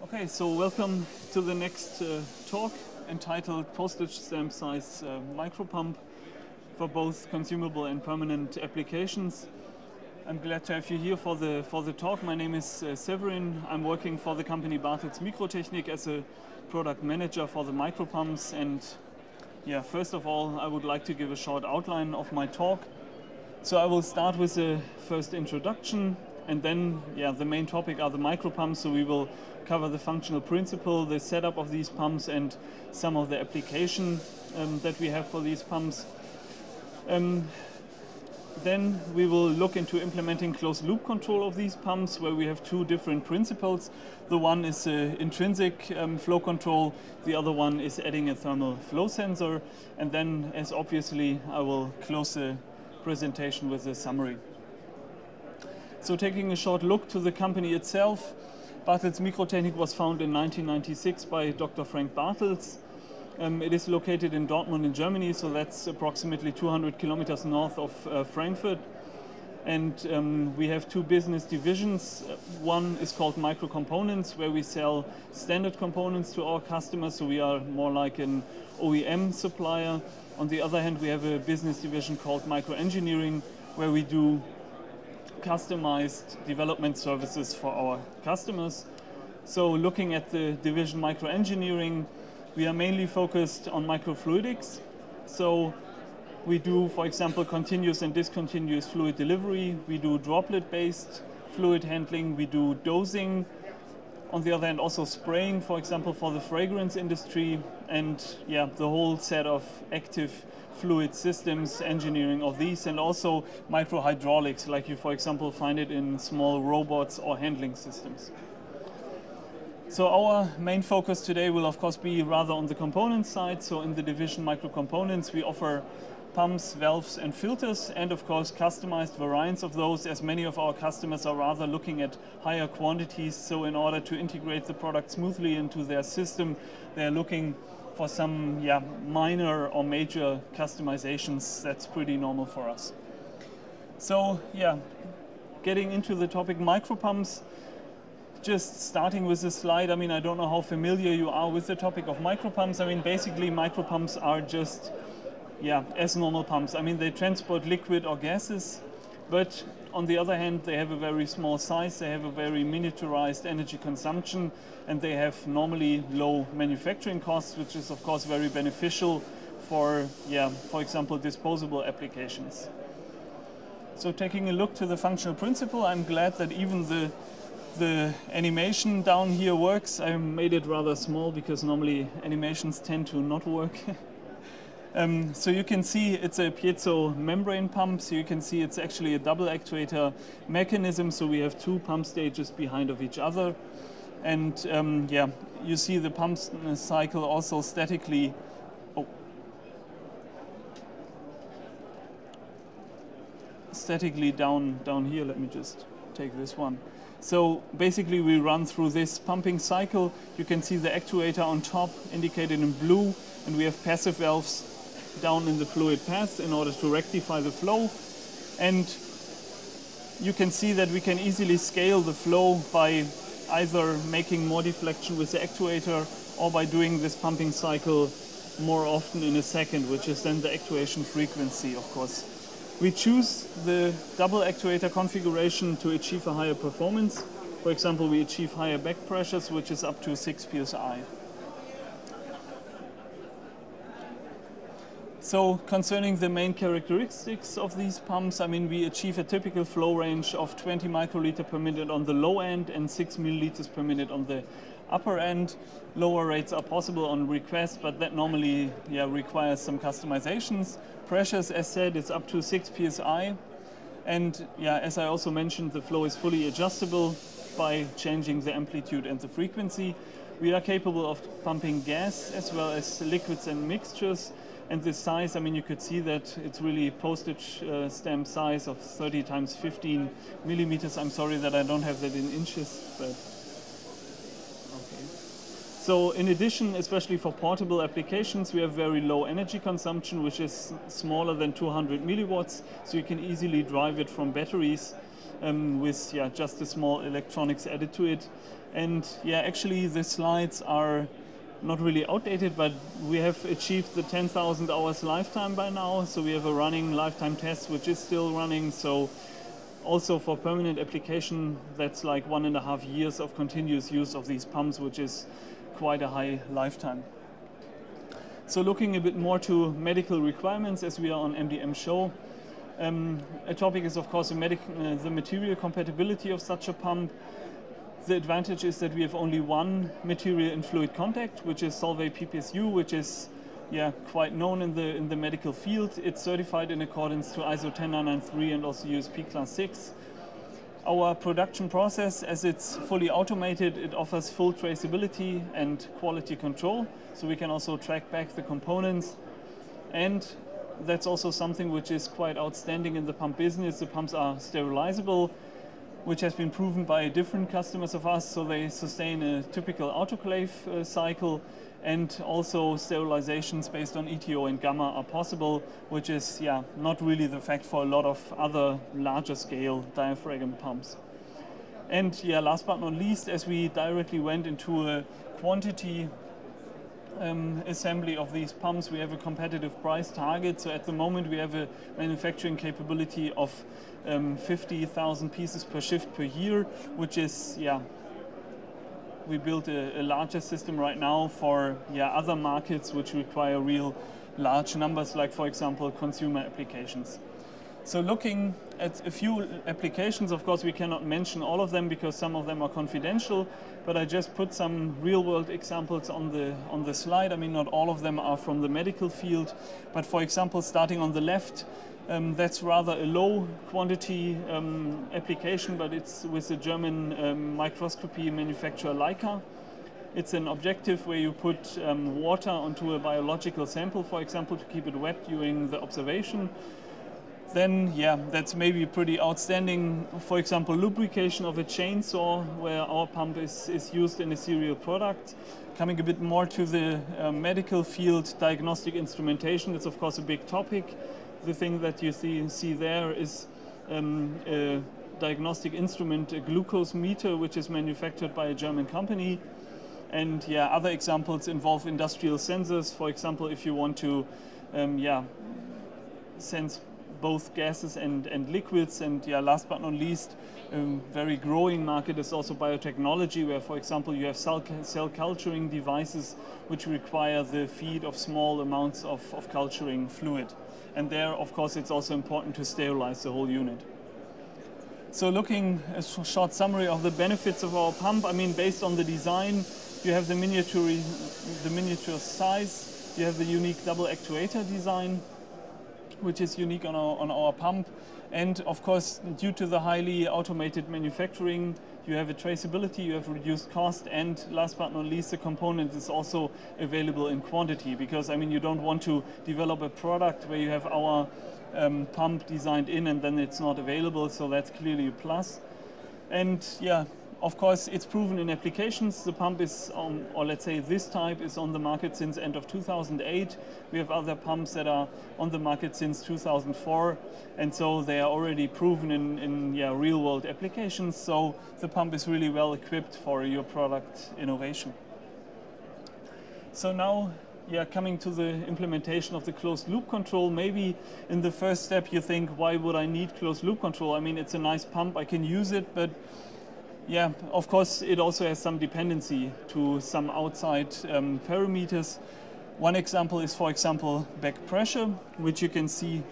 Okay, so welcome to the next talk entitled Postage Stamp Size Micropump for both consumable and permanent applications. I'm glad to have you here for the talk. My name is Severin. I'm working for the company Bartels Mikrotechnik as a product manager for the micropumps. And yeah, first of all, I would like to give a short outline of my talk. So I will start with the first introduction, and then the main topic are the micropumps. So we will cover the functional principle, the setup of these pumps, and some of the application that we have for these pumps. Then we will look into implementing closed loop control of these pumps, where we have two different principles. The one is intrinsic flow control, the other one is adding a thermal flow sensor, and then, as obviously, I will close the presentation with a summary. So taking a short look to the company itself, Bartels Mikrotechnik was founded in 1996 by Dr. Frank Bartels. It is located in Dortmund in Germany, so that's approximately 200 kilometers north of Frankfurt. And we have two business divisions. One is called Microcomponents, where we sell standard components to our customers, so we are more like an OEM supplier. On the other hand, we have a business division called Microengineering, where we do customized development services for our customers. So looking at the division Microengineering, we are mainly focused on microfluidics. So we do, for example, continuous and discontinuous fluid delivery. We do droplet-based fluid handling. We do dosing. On the other hand, also spraying, for example, for the fragrance industry. And the whole set of active fluid systems, engineering of these, and also microhydraulics, like you, for example, find it in small robots or handling systems. So our main focus today will, of course, be rather on the component side. So in the division Microcomponents, we offer pumps, valves, and filters, and of course customized variants of those, as many of our customers are rather looking at higher quantities. So in order to integrate the product smoothly into their system, they're looking for some minor or major customizations. That's pretty normal for us. So getting into the topic micropumps, just starting with this slide. I mean, I don't know how familiar you are with the topic of micropumps. I mean, basically micropumps are just as normal pumps. I mean, they transport liquid or gases, but on the other hand, they have a very small size, they have a very miniaturized energy consumption, and they have normally low manufacturing costs, which is of course very beneficial for example, disposable applications. So taking a look to the functional principle, I'm glad that even the animation down here works. I made it rather small because normally animations tend to not work. So you can see it's a piezo membrane pump. So you can see it's actually a double actuator mechanism. So we have two pump stages behind of each other. And you see the pump cycle also statically. Statically down here. Let me just take this one. So basically we run through this pumping cycle. You can see the actuator on top indicated in blue, and we have passive valves down in the fluid path in order to rectify the flow. And you can see that we can easily scale the flow by either making more deflection with the actuator or by doing this pumping cycle more often in a second, which is then the actuation frequency, of course. We choose the double actuator configuration to achieve a higher performance. For example, we achieve higher back pressures, which is up to 6 psi. So concerning the main characteristics of these pumps, I mean, we achieve a typical flow range of 20 microliter per minute on the low end and 6 milliliters per minute on the upper end. Lower rates are possible on request, but that normally requires some customizations. Pressures, as said, is up to 6 psi. And as I also mentioned, the flow is fully adjustable by changing the amplitude and the frequency. We are capable of pumping gas as well as liquids and mixtures. And the size, I mean, you could see that it's really postage stamp size of 30 times 15 millimeters. I'm sorry that I don't have that in inches, but okay. So in addition, especially for portable applications, we have very low energy consumption, which is smaller than 200 milliwatts. So you can easily drive it from batteries. with just a small electronics added to it. And actually the slides are not really outdated, but we have achieved the 10,000 hours lifetime by now. So we have a running lifetime test which is still running. So also for permanent application, that's like 1.5 years of continuous use of these pumps, which is quite a high lifetime. So looking a bit more to medical requirements, as we are on MDM show, a topic is of course the material compatibility of such a pump. The advantage is that we have only one material in fluid contact, which is Solvay PPSU, which is quite known in the medical field. It's certified in accordance to ISO 10993 and also USP Class 6. Our production process, as it's fully automated, it offers full traceability and quality control, so we can also track back the components. And that's also something which is quite outstanding in the pump business. The pumps are sterilizable, which has been proven by different customers of us, so they sustain a typical autoclave cycle, and also sterilizations based on ETO and gamma are possible, which is not really the fact for a lot of other larger scale diaphragm pumps. And last but not least, as we directly went into a quantity assembly of these pumps, we have a competitive price target. So at the moment we have a manufacturing capability of 50,000 pieces per shift per year, which is, we built a larger system right now for other markets which require real large numbers, like for example consumer applications. So looking at a few applications, of course we cannot mention all of them because some of them are confidential, but I just put some real world examples on the slide. I mean, not all of them are from the medical field, but for example, starting on the left, that's rather a low quantity application, but it's with the German microscopy manufacturer Leica. It's an objective where you put water onto a biological sample, for example, to keep it wet during the observation. Then, that's maybe pretty outstanding. For example, lubrication of a chainsaw, where our pump is used in a serial product. Coming a bit more to the medical field, diagnostic instrumentation is of course a big topic. The thing that you see there is a diagnostic instrument, a glucose meter, which is manufactured by a German company. And other examples involve industrial sensors. For example, if you want to sense both gases and liquids. And last but not least, a very growing market is also biotechnology, where for example you have cell culturing devices which require the feed of small amounts of culturing fluid. And there, of course, it's also important to sterilize the whole unit. So looking at a short summary of the benefits of our pump, I mean, based on the design, you have the miniature size, you have the unique double actuator design, which is unique on our pump. And of course, due to the highly automated manufacturing, you have a traceability, you have reduced cost, and last but not least, the component is also available in quantity, because I mean, you don't want to develop a product where you have our pump designed in and then it's not available, so that's clearly a plus. And of course, it's proven in applications. The pump is or let's say this type is on the market since end of 2008. We have other pumps that are on the market since 2004, and so they are already proven in real world applications. So the pump is really well equipped for your product innovation. So now, coming to the implementation of the closed loop control, maybe in the first step you think, why would I need closed loop control? I mean, it's a nice pump, I can use it, but of course, it also has some dependency to some outside parameters. One example is, for example, back pressure, which you can see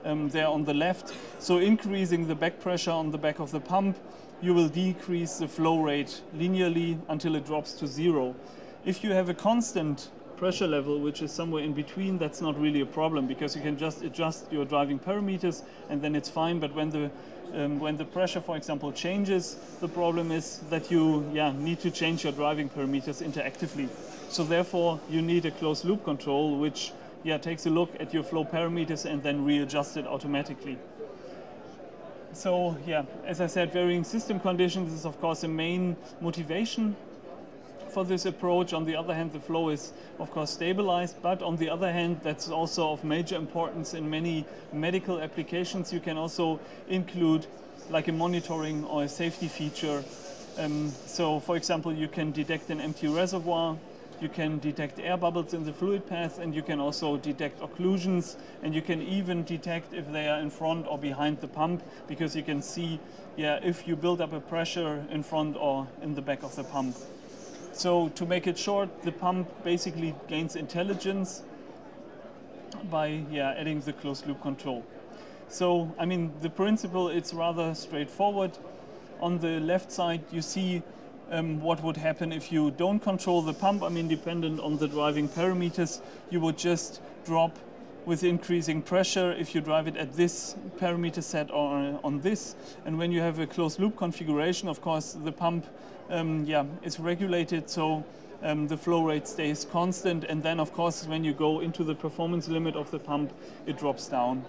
there on the left. So increasing the back pressure on the back of the pump, you will decrease the flow rate linearly until it drops to 0. If you have a constant pressure level, which is somewhere in between, that's not really a problem, because you can just adjust your driving parameters and then it's fine. But when the pressure, for example, changes, the problem is that you need to change your driving parameters interactively. So therefore, you need a closed loop control, which takes a look at your flow parameters and then readjust it automatically. So as I said, varying system conditions is of course a main motivation for this approach. On the other hand, the flow is of course stabilized, but on the other hand, that's also of major importance in many medical applications. You can also include like a monitoring or a safety feature. So for example, you can detect an empty reservoir, you can detect air bubbles in the fluid path, and you can also detect occlusions, and you can even detect if they are in front or behind the pump, because you can see if you build up a pressure in front or in the back of the pump. So to make it short, the pump basically gains intelligence by adding the closed loop control. So I mean, the principle, it's rather straightforward. On the left side you see what would happen if you don't control the pump. I mean, dependent on the driving parameters, you would just drop with increasing pressure if you drive it at this parameter set or on this. And when you have a closed loop configuration, of course, the pump is regulated, so the flow rate stays constant. And then, of course, when you go into the performance limit of the pump, it drops down.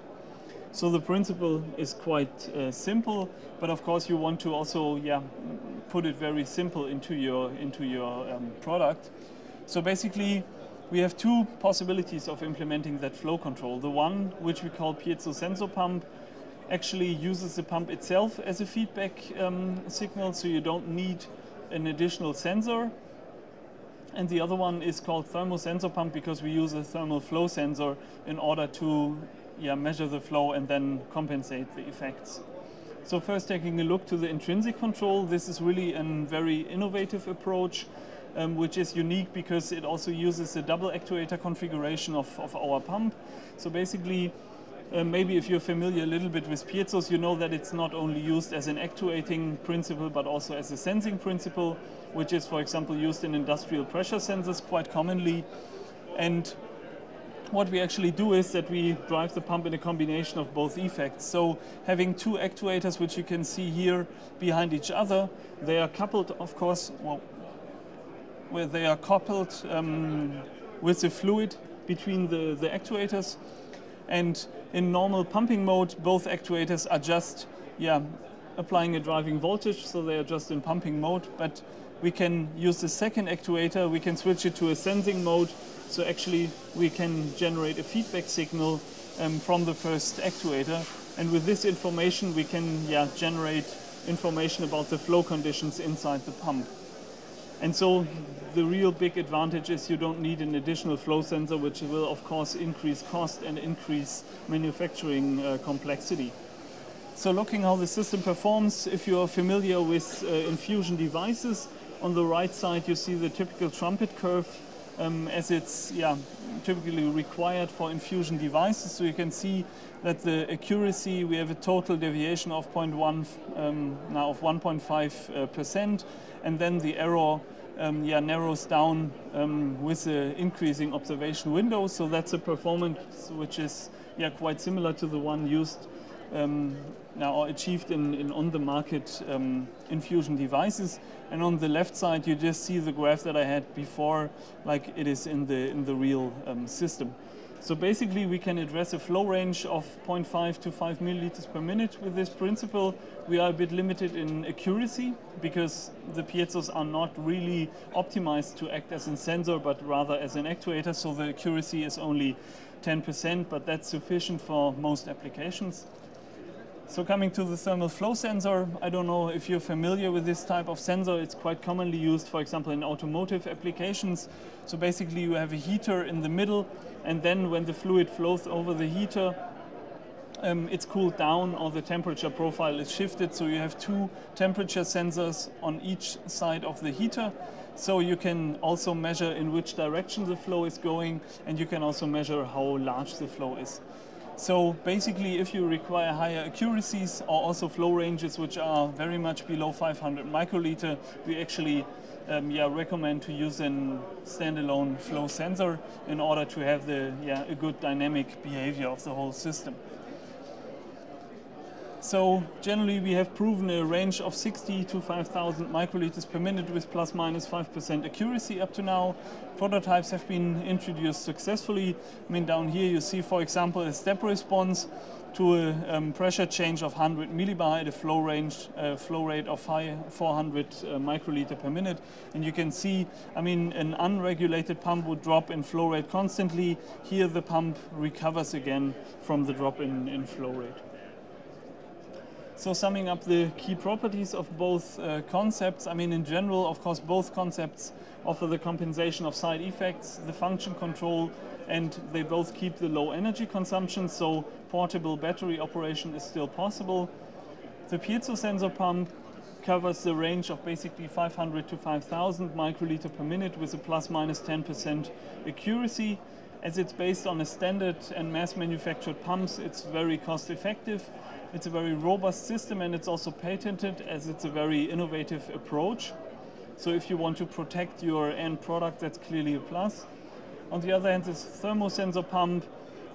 So the principle is quite simple, but of course you want to also put it very simple into your product. So basically we have two possibilities of implementing that flow control. The one, which we call Piezo sensor pump, actually uses the pump itself as a feedback signal, so you don't need an additional sensor. And the other one is called thermosensor pump, because we use a thermal flow sensor in order to measure the flow and then compensate the effects. So first, taking a look to the intrinsic control, this is really a very innovative approach, which is unique because it also uses a double actuator configuration of our pump. So basically, maybe if you're familiar a little bit with piezos, you know that it's not only used as an actuating principle, but also as a sensing principle, which is, for example, used in industrial pressure sensors quite commonly. And what we actually do is that we drive the pump in a combination of both effects. So having two actuators, which you can see here behind each other, they are coupled, of course, where they are coupled with the fluid between the actuators. And in normal pumping mode, both actuators are just applying a driving voltage, so they are just in pumping mode. But we can use the second actuator, we can switch it to a sensing mode. So actually we can generate a feedback signal from the first actuator, and with this information we can generate information about the flow conditions inside the pump. And so the real big advantage is you don't need an additional flow sensor, which will of course increase cost and increase manufacturing complexity. So looking how the system performs, if you are familiar with infusion devices, on the right side you see the typical trumpet curve, as it's typically required for infusion devices. So you can see that the accuracy, we have a total deviation of 1.5%, and then the error narrows down with the increasing observation window. So that's a performance which is quite similar to the one used now or achieved in on-the-market infusion devices. And on the left side, you just see the graph that I had before, like it is in the real system. So basically, we can address a flow range of 0.5 to 5 milliliters per minute with this principle. We are a bit limited in accuracy because the piezos are not really optimized to act as a sensor, but rather as an actuator. So the accuracy is only 10%, but that's sufficient for most applications. So coming to the thermal flow sensor, I don't know if you're familiar with this type of sensor. It's quite commonly used, for example, in automotive applications. So basically you have a heater in the middle, and then when the fluid flows over the heater, it's cooled down or the temperature profile is shifted. So you have two temperature sensors on each side of the heater. So you can also measure in which direction the flow is going, and you can also measure how large the flow is. So basically, if you require higher accuracies or also flow ranges which are very much below 500 microliter, we actually recommend to use a standalone flow sensor in order to have a good dynamic behavior of the whole system. So generally we have proven a range of 60 to 5,000 microliters per minute with plus minus 5% accuracy up to now. Prototypes have been introduced successfully. I mean, down here you see, for example, a step response to a pressure change of 100 millibar at a flow rate of 400 microliter per minute. And you can see, I mean, an unregulated pump would drop in flow rate constantly. Here the pump recovers again from the drop in flow rate. So summing up the key properties of both concepts, I mean, in general, of course, both concepts offer the compensation of side effects, the function control, and they both keep the low energy consumption, so portable battery operation is still possible. The piezo sensor pump covers the range of basically 500 to 5,000 microliter per minute with a plus minus 10% accuracy. As it's based on a standard and mass manufactured pumps, it's very cost effective. It's a very robust system, and it's also patented as it's a very innovative approach. So if you want to protect your end product, that's clearly a plus. On the other hand, this thermosensor pump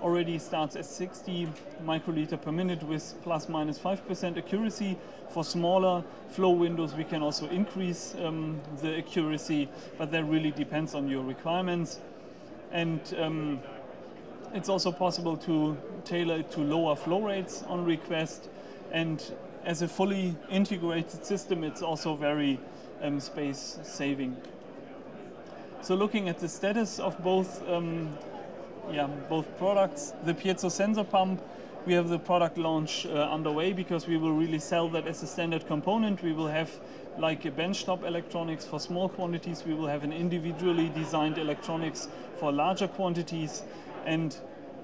already starts at 60 microliter per minute with plus minus 5% accuracy. For smaller flow windows, we can also increase the accuracy, but that really depends on your requirements. And it's also possible to tailor it to lower flow rates on request. And as a fully integrated system, it's also very space saving. So looking at the status of both products, the piezo sensor pump, we have the product launch underway because we will really sell that as a standard component. We will have like a benchtop electronics for small quantities. We will have an individually designed electronics for larger quantities. And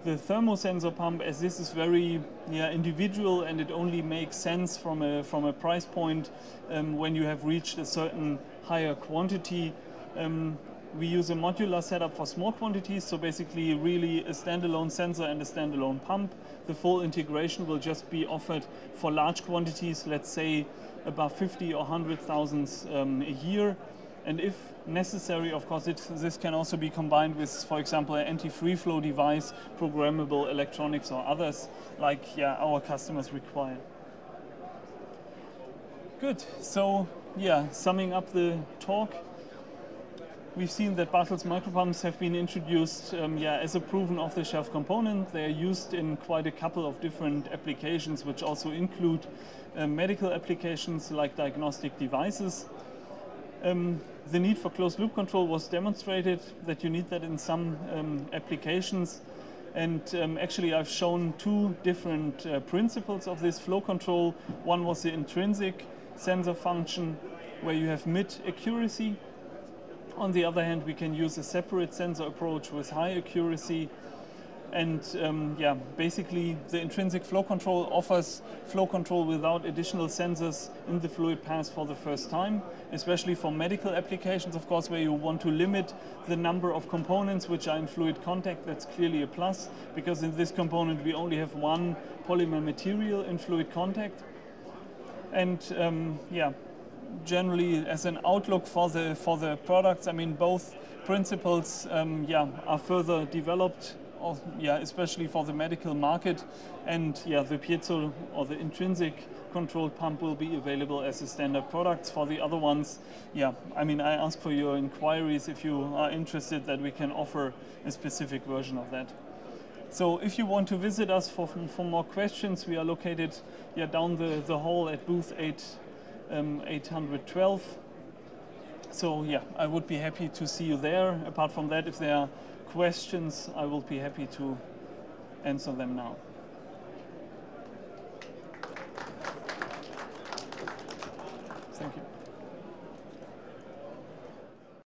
the thermosensor pump, as this is very individual and it only makes sense from a price point when you have reached a certain higher quantity. We use a modular setup for small quantities, so basically really a standalone sensor and a standalone pump. The full integration will just be offered for large quantities, let's say above 50 or 100,000 a year. And if necessary, of course, this can also be combined with, for example, an anti-free flow device, programmable electronics or others like our customers require. Good, so summing up the talk, we've seen that Bartels micropumps have been introduced as a proven off-the-shelf component. They are used in quite a couple of different applications, which also include medical applications like diagnostic devices. The need for closed loop control was demonstrated, that you need that in some applications. And actually I've shown two different principles of this flow control. One was the intrinsic sensor function, where you have mid-accuracy. On the other hand, we can use a separate sensor approach with high accuracy. And basically the intrinsic flow control offers flow control without additional sensors in the fluid path for the first time, especially for medical applications, of course, where you want to limit the number of components which are in fluid contact. That's clearly a plus, because in this component we only have one polymer material in fluid contact. And generally as an outlook for the products, I mean, both principles are further developed, especially for the medical market, and the piezo or the intrinsic controlled pump will be available as a standard product. For the other ones, I mean, I ask for your inquiries if you are interested that we can offer a specific version of that. So if you want to visit us for more questions, we are located down the hall at booth 812. So I would be happy to see you there. Apart from that, if there are questions, I will be happy to answer them now.